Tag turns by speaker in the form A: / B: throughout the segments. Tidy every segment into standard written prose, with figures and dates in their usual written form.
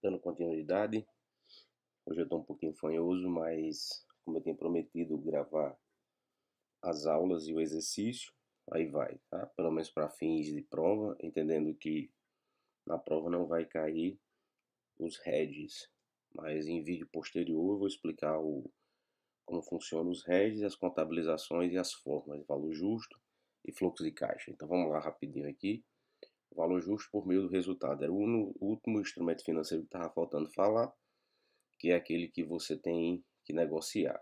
A: Dando continuidade, hoje eu estou um pouquinho fanhoso, mas como eu tinha prometido gravar as aulas e o exercício, aí vai, tá? Pelo menos para fins de prova, entendendo que na prova não vai cair os heads, mas em vídeo posterior eu vou explicar como funcionam os heads, as contabilizações e as formas de valor justo e fluxo de caixa. Então vamos lá rapidinho aqui. O valor justo por meio do resultado era o último instrumento financeiro que estava faltando falar, que é aquele que você tem que negociar.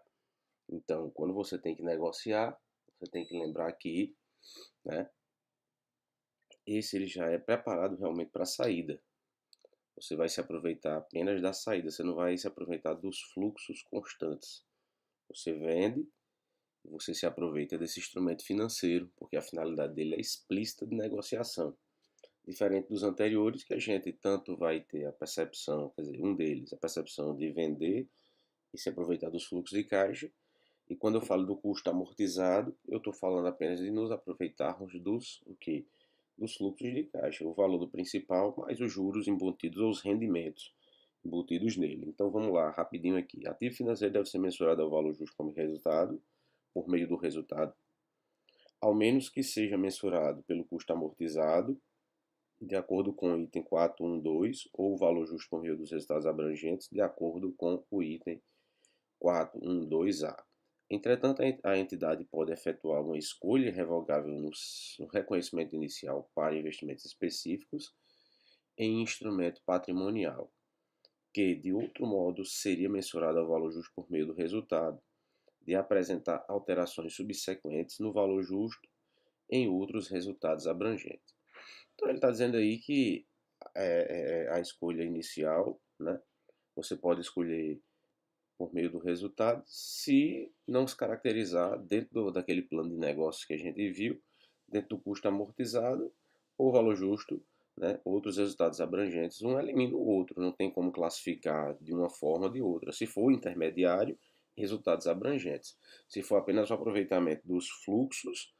A: Então, quando você tem que negociar, você tem que lembrar que, né, esse ele já é preparado realmente para a saída. Você vai se aproveitar apenas da saída, você não vai se aproveitar dos fluxos constantes. Você vende, você se aproveita desse instrumento financeiro, porque a finalidade dele é explícita de negociação. Diferente dos anteriores, que a gente tanto vai ter a percepção, quer dizer, um deles, a percepção de vender e se aproveitar dos fluxos de caixa. E quando eu falo do custo amortizado, eu estou falando apenas de nos aproveitarmos dos, o quê? Dos fluxos de caixa, o valor do principal, mais os juros embutidos ou os rendimentos embutidos nele. Então vamos lá, rapidinho aqui. Ativo financeiro deve ser mensurado ao valor justo como resultado, por meio do resultado, ao menos que seja mensurado pelo custo amortizado, de acordo com o item 412, ou o valor justo por meio dos resultados abrangentes, de acordo com o item 412A. Entretanto, a entidade pode efetuar uma escolha revogável no reconhecimento inicial para investimentos específicos em instrumento patrimonial, que, de outro modo, seria mensurado ao valor justo por meio do resultado, de apresentar alterações subsequentes no valor justo em outros resultados abrangentes. Então, ele está dizendo aí que a escolha inicial, né, você pode escolher por meio do resultado, se não se caracterizar dentro daquele plano de negócio que a gente viu, dentro do custo amortizado ou valor justo, né, outros resultados abrangentes, um elimina o outro, não tem como classificar de uma forma ou de outra. Se for intermediário, resultados abrangentes. Se for apenas o aproveitamento dos fluxos,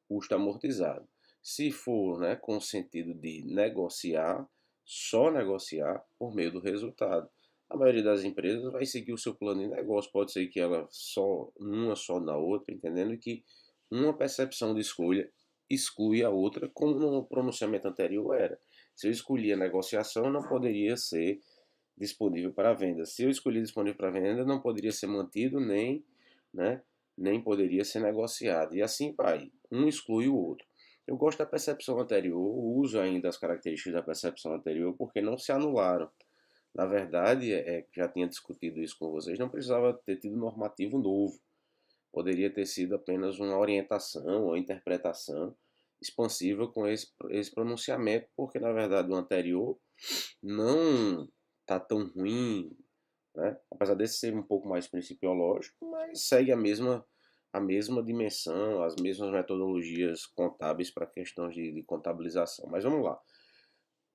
A: custo amortizado. Se for, né, com o sentido de negociar, só negociar por meio do resultado. A maioria das empresas vai seguir o seu plano de negócio, pode ser que ela uma só na outra, entendendo que uma percepção de escolha exclui a outra, como no pronunciamento anterior era. Se eu escolhi a negociação, não poderia ser disponível para venda. Se eu escolhi disponível para venda, não poderia ser mantido nem, né, nem poderia ser negociado. E assim vai, um exclui o outro. Eu gosto da percepção anterior, uso ainda as características da percepção anterior porque não se anularam. Na verdade, já tinha discutido isso com vocês, não precisava ter tido normativo novo. Poderia ter sido apenas uma orientação ou interpretação expansiva com esse pronunciamento, porque na verdade o anterior não está tão ruim, né? Apesar desse ser um pouco mais principiológico, mas segue a mesma dimensão, as mesmas metodologias contábeis para questões de contabilização. Mas vamos lá.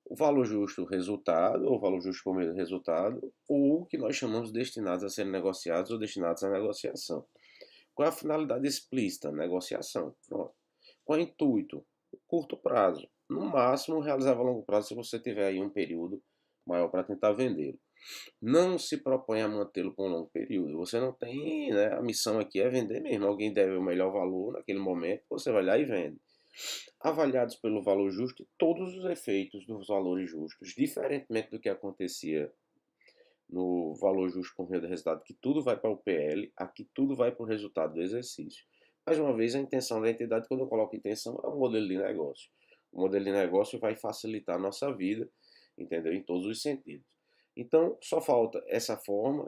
A: O valor justo resultado, ou valor justo por meio do resultado, ou o que nós chamamos de destinados a serem negociados ou destinados à negociação. Qual é a finalidade explícita? Negociação. Pronto. Qual é o intuito? Curto prazo. No máximo, realizar a longo prazo se você tiver aí um período maior para tentar vendê-lo. Não se propõe a mantê-lo por um longo período. Você não tem, né, a missão aqui é vender mesmo. Alguém deve o melhor valor naquele momento, você vai lá e vende. Avaliados pelo valor justo, todos os efeitos dos valores justos, diferentemente do que acontecia no valor justo por meio do resultado, que tudo vai para o PL, aqui tudo vai para o resultado do exercício. Mais uma vez, a intenção da entidade, quando eu coloco intenção, é um modelo de negócio. O modelo de negócio vai facilitar a nossa vida, entendeu? Em todos os sentidos. Então, só falta essa forma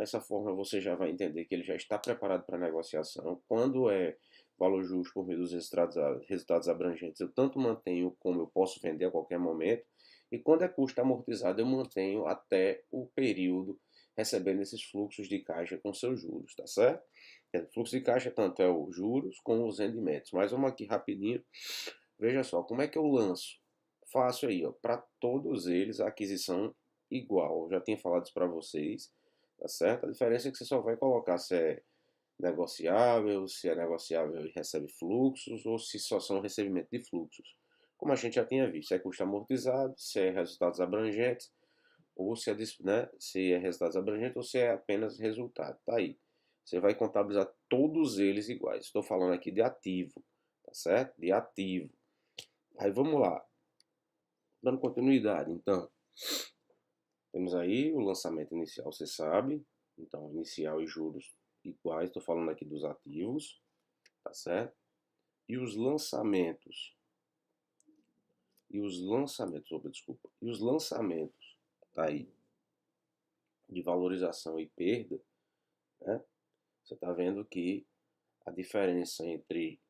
A: você já vai entender que ele já está preparado para negociação. Quando é valor justo por meio dos resultados abrangentes, eu tanto mantenho como eu posso vender a qualquer momento. E quando é custo amortizado, eu mantenho até o período recebendo esses fluxos de caixa com seus juros, tá certo? O fluxo de caixa tanto é os juros como os rendimentos. Mas vamos aqui rapidinho. Veja só, como é que eu lanço? Fácil aí, ó, para todos eles a aquisição igual. Eu já tinha falado isso para vocês, tá certo? A diferença é que você só vai colocar se é negociável e recebe fluxos, ou se só são recebimento de fluxos. Como a gente já tinha visto, se é custo amortizado, se é resultados abrangentes, ou se é, né, se é resultados abrangentes ou se é apenas resultado. Tá aí. Você vai contabilizar todos eles iguais. Estou falando aqui de ativo, tá certo? De ativo. Aí vamos lá. Dando continuidade, então, temos aí o lançamento inicial, você sabe. Então, inicial e juros iguais. Estou falando aqui dos ativos, tá certo? E os lançamentos. Opa, desculpa. E os lançamentos, tá aí, de valorização e perda, né? Você está vendo que a diferença entre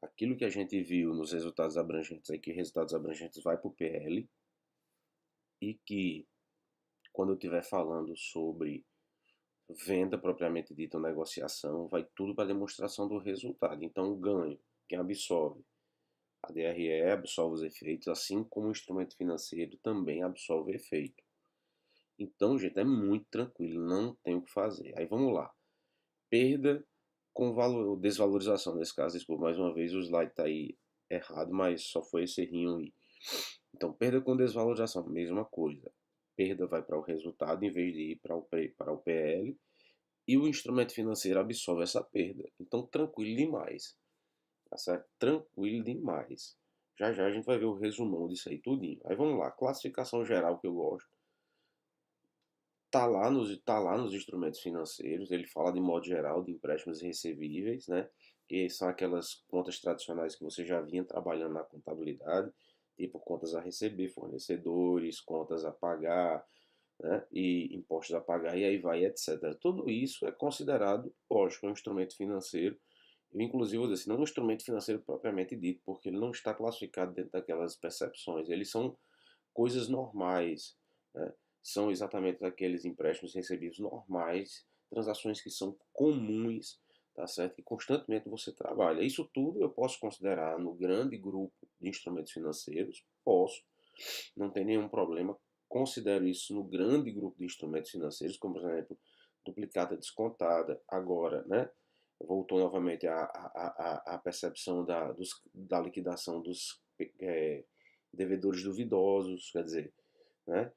A: aquilo que a gente viu nos resultados abrangentes, aí que resultados abrangentes vai para o PL, e que quando eu estiver falando sobre venda propriamente dita ou negociação, vai tudo para demonstração do resultado. Então, o ganho, quem absorve? A DRE absorve os efeitos, assim como o instrumento financeiro também absorve efeito. Então, gente, é muito tranquilo, não tem o que fazer. Aí vamos lá. Perda com valor, desvalorização nesse caso, desculpa, mais uma vez o slide está aí errado, mas só foi esse errinho aí. Então, perda com desvalorização, mesma coisa. Perda vai para o resultado em vez de ir para o PL, e o instrumento financeiro absorve essa perda. Então, tranquilo demais. Tá certo? Tranquilo demais. Já já a gente vai ver o resumão disso aí tudinho. Aí vamos lá, classificação geral que eu gosto. Tá lá nos instrumentos financeiros, ele fala de modo geral de empréstimos recebíveis, né? Que são aquelas contas tradicionais que você já vinha trabalhando na contabilidade, tipo contas a receber, fornecedores, contas a pagar, né? E impostos a pagar, e aí vai, etc. Tudo isso é considerado, lógico, um instrumento financeiro. Eu, inclusive, vou dizer assim, não um instrumento financeiro propriamente dito, porque ele não está classificado dentro daquelas percepções. Eles são coisas normais, né? São exatamente aqueles empréstimos recebidos normais, transações que são comuns, tá certo? Que constantemente você trabalha. Isso tudo eu posso considerar no grande grupo de instrumentos financeiros, posso, não tem nenhum problema. Considero isso no grande grupo de instrumentos financeiros, como por exemplo, duplicata descontada, agora, né? Voltou novamente a percepção da liquidação dos devedores duvidosos, quer dizer, né?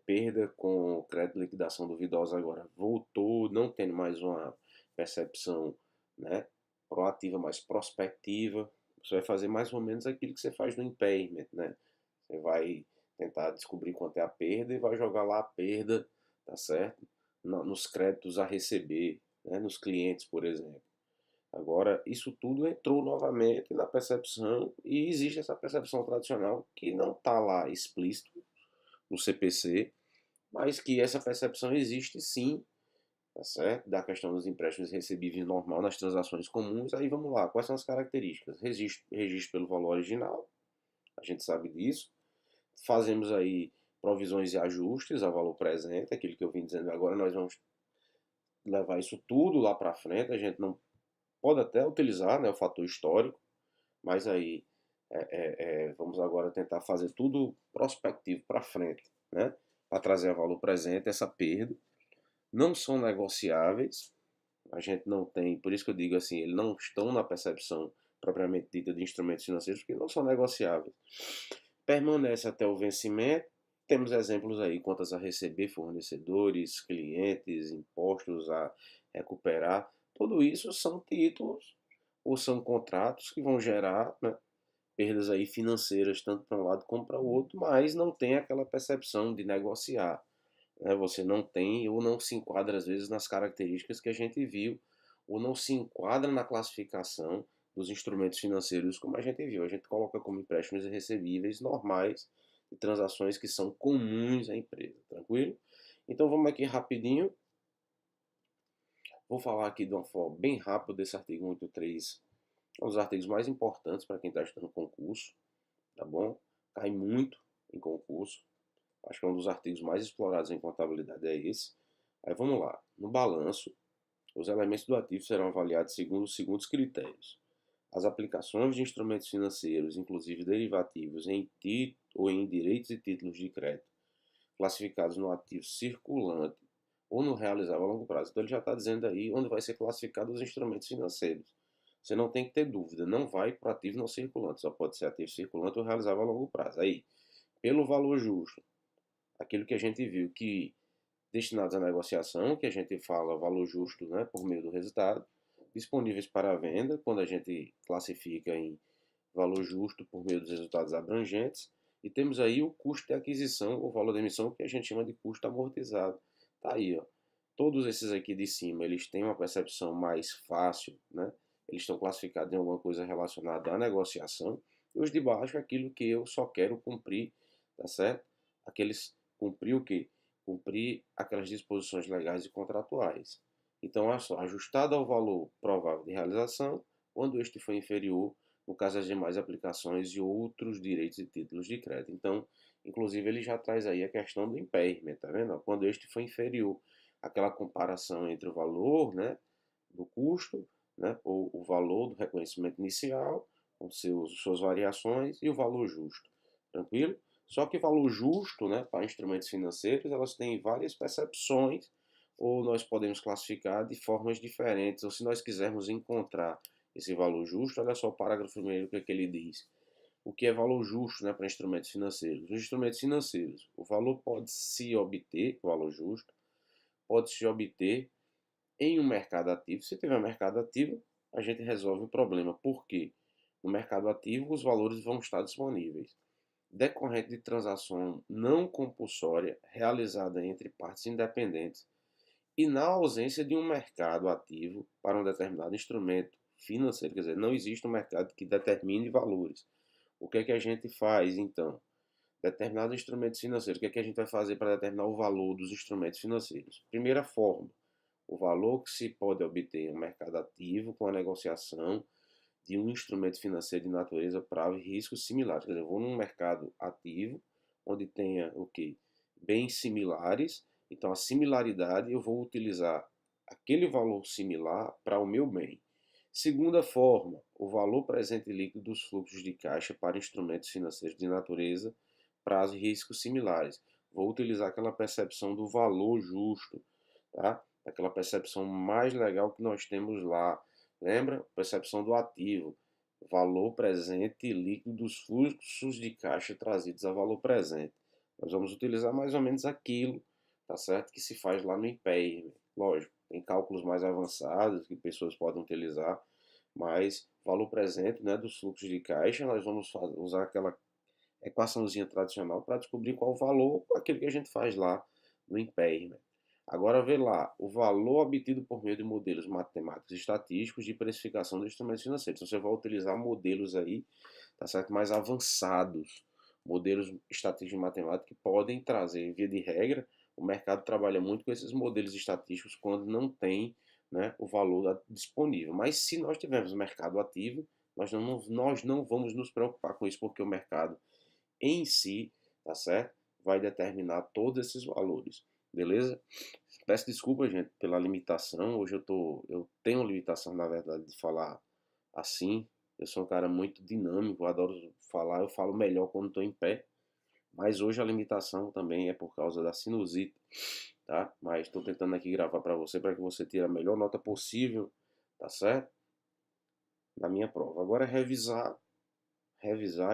A: Perda com crédito de liquidação duvidosa agora voltou, não tendo mais uma percepção, né, proativa, mas prospectiva. Você vai fazer mais ou menos aquilo que você faz no impairment, né? Você vai tentar descobrir quanto é a perda e vai jogar lá a perda, tá certo? Nos créditos a receber, né, nos clientes, por exemplo. Agora, isso tudo entrou novamente na percepção e existe essa percepção tradicional que não está lá explícito no CPC, mas que essa percepção existe sim, tá certo? Da questão dos empréstimos recebíveis normal nas transações comuns. Aí vamos lá, quais são as características? Registro pelo valor original, a gente sabe disso. Fazemos aí provisões e ajustes a valor presente, aquilo que eu vim dizendo agora, nós vamos levar isso tudo lá para frente, a gente não pode até utilizar, né, o fator histórico, mas aí vamos agora tentar fazer tudo prospectivo para frente, né? Para trazer a valor presente essa perda. Não são negociáveis, a gente não tem, por isso que eu digo assim, eles não estão na percepção propriamente dita de instrumentos financeiros, porque não são negociáveis. Permanece até o vencimento. Temos exemplos aí, contas a receber, fornecedores, clientes, impostos a recuperar. Tudo isso são títulos ou são contratos que vão gerar, né, perdas aí financeiras, tanto para um lado como para o outro, mas não tem aquela percepção de negociar, né? Você não tem ou não se enquadra às vezes nas características que a gente viu, ou não se enquadra na classificação dos instrumentos financeiros como a gente viu. A gente coloca como empréstimos recebíveis normais e transações que são comuns à empresa, tranquilo? Então vamos aqui rapidinho. Vou falar aqui de uma forma bem rápida desse artigo 183, um dos artigos mais importantes para quem está estudando concurso, tá bom? Cai muito em concurso. Acho que é um dos artigos mais explorados em contabilidade é esse. Aí vamos lá. No balanço, os elementos do ativo serão avaliados segundo os seguintes critérios: as aplicações de instrumentos financeiros, inclusive derivativos, ou em direitos e títulos de crédito, classificados no ativo circulante ou no realizável a longo prazo. Então ele já está dizendo aí onde vai ser classificado os instrumentos financeiros. Você não tem que ter dúvida, não vai para ativo não circulante, só pode ser ativo circulante ou realizável a longo prazo. Aí, pelo valor justo, aquilo que a gente viu que destinados à negociação, que a gente fala valor justo, né, por meio do resultado, disponíveis para a venda, quando a gente classifica em valor justo por meio dos resultados abrangentes, e temos aí o custo de aquisição, o valor da emissão, que a gente chama de custo amortizado. Tá aí, ó. Todos esses aqui de cima, eles têm uma percepção mais fácil, né? Eles estão classificados em alguma coisa relacionada à negociação, e os de baixo é aquilo que eu só quero cumprir, tá certo? Aqueles cumprir o quê? Cumprir aquelas disposições legais e contratuais. Então, olha só, ajustado ao valor provável de realização, quando este for inferior, no caso das demais aplicações e outros direitos e títulos de crédito. Então, inclusive, ele já traz aí a questão do impairment, tá vendo? Quando este for inferior, aquela comparação entre o valor, né, do custo, né, ou o valor do reconhecimento inicial, com suas variações, e o valor justo. Tranquilo? Só que valor justo, né, para instrumentos financeiros, elas têm várias percepções, ou nós podemos classificar de formas diferentes, ou se nós quisermos encontrar esse valor justo, olha só o parágrafo primeiro, o que é que ele diz. O que é valor justo, né, para instrumentos financeiros? Os instrumentos financeiros, o valor pode se obter, o valor justo, pode se obter em um mercado ativo. Se tiver um mercado ativo, a gente resolve o problema. Por quê? No mercado ativo, os valores vão estar disponíveis. Decorrente de transação não compulsória realizada entre partes independentes e na ausência de um mercado ativo para um determinado instrumento financeiro, quer dizer, não existe um mercado que determine valores. O que é que a gente faz então? Determinados instrumentos financeiros, o que é que a gente vai fazer para determinar o valor dos instrumentos financeiros? Primeira forma, o valor que se pode obter em um mercado ativo com a negociação de um instrumento financeiro de natureza prável e riscos similares. Quer dizer, eu vou num mercado ativo, onde tenha o quê? Bens similares, então a similaridade eu vou utilizar aquele valor similar para o meu bem. Segunda forma, o valor presente líquido dos fluxos de caixa para instrumentos financeiros de natureza, prazo e riscos similares. Vou utilizar aquela percepção do valor justo, tá? Aquela percepção mais legal que nós temos lá. Lembra? Percepção do ativo. Valor presente líquido dos fluxos de caixa trazidos a valor presente. Nós vamos utilizar mais ou menos aquilo, tá certo? Que se faz lá no impairment. Lógico, tem cálculos mais avançados que pessoas podem utilizar, mas valor presente, né, dos fluxos de caixa, nós vamos usar aquela equaçãozinha tradicional para descobrir qual o valor, aquilo que a gente faz lá no impairment. Agora vê lá, o valor obtido por meio de modelos matemáticos e estatísticos de precificação de instrumentos financeiros. Então, você vai utilizar modelos aí, tá certo, mais avançados, modelos estatísticos e matemáticos que podem trazer, via de regra, o mercado trabalha muito com esses modelos estatísticos quando não tem, né, o valor disponível. Mas se nós tivermos mercado ativo, nós não vamos nos preocupar com isso, porque o mercado em si, tá certo? Vai determinar todos esses valores, beleza? Peço desculpa, gente, pela limitação. Hoje eu tenho limitação, na verdade, de falar assim. Eu sou um cara muito dinâmico, eu adoro falar, eu falo melhor quando estou em pé. Mas hoje a limitação também é por causa da sinusite, tá? Mas estou tentando aqui gravar para você para que você tire a melhor nota possível, tá certo? Na minha prova. Agora é revisar,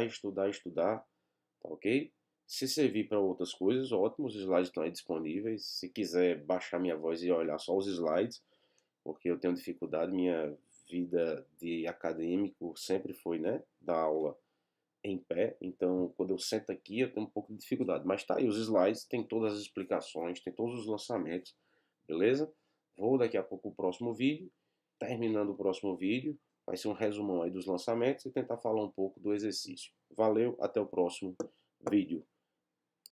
A: estudar, tá ok? Se servir para outras coisas, ótimo, os slides estão aí disponíveis. Se quiser baixar minha voz e olhar só os slides, porque eu tenho dificuldade, minha vida de acadêmico sempre foi, né, dar aula em pé, então quando eu sento aqui eu tenho um pouco de dificuldade, mas tá aí os slides, tem todas as explicações, tem todos os lançamentos, beleza? Vou daqui a pouco o próximo vídeo, terminando o próximo vídeo, vai ser um resumão aí dos lançamentos e tentar falar um pouco do exercício. Valeu, até o próximo vídeo.